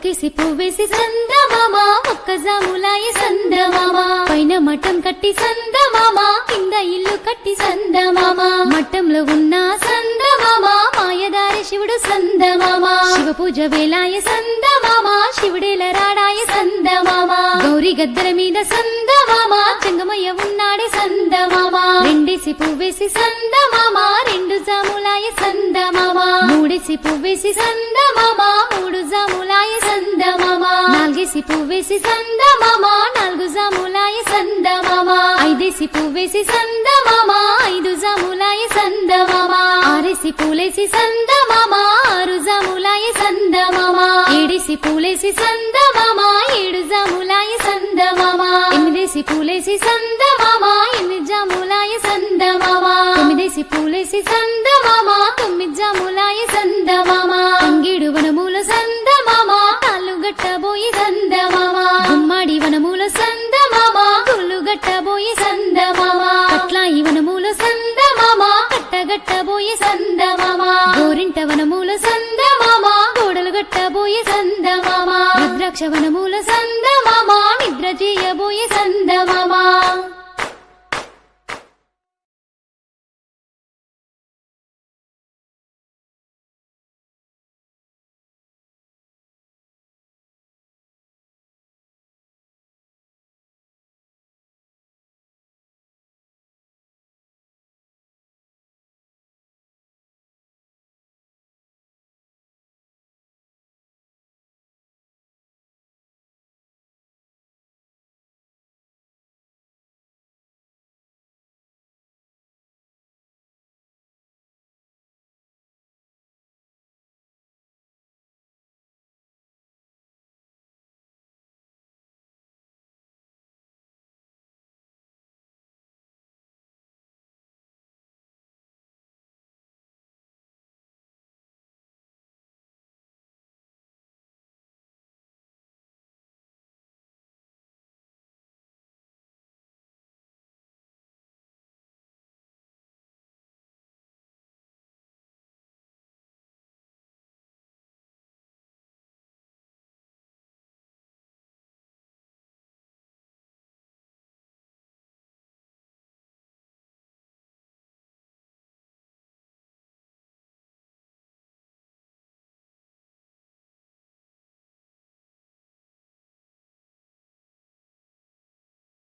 ఒక్కేసి పువ్వేసి సందమామ ఒక్కజాములాయ సందమామ పైన మఠం కట్టి సందమామ కింద ఇల్లు కట్టి సందమామ మఠంలో ఉన్న సందమామ మాయదారి శివుడు సందమామ శివ పూజ వేలాయ సందమామ శివుడేల రాడాయ సందమామ గౌరీ గద్దెల మీద సందమామ చెంగమయ్య ఉన్నాడే సందమామ రెండేసి పువ్వేసి సందమామ రెండు జాములాయ సందమామ మూడేసి పువ్వేసి సందమామ మూడు జాములాయ సందమామ నాలుగేసి పువ్వేసి సందమామ నాలుగు జాములాయ సందమామ ఐదేసి పువ్వేసి సందమామ ఐదు జాములాయ సందమామ ఆరేసి పూలేసి సందమామ ఆరు జాములాయ సందమామ ఏడేసి పూలేసి సందమామ ఏడు జాములాయ సందమామ ఎనిమిదేసి పూలేసి సందమామ ఎనిమిది జాములాయ సందమామ తొమ్మిదేసి పూలేసి సందమామ తొమ్మిది జాములాయ సందమామ తంగేడు వనముల సందమామ తాళ్ళు గట్టబోయి సందమామ గుమ్మడి వనముల సందమామ గుళ్ళు గట్టబోయి సందమామ కట్లాయి వనముల సందమామ కట్టగట్టబోయి సందమామ గోరింట వనముల సందమామ గోడలు గట్టబోయి సందమామ రుద్రాక్ష వనముల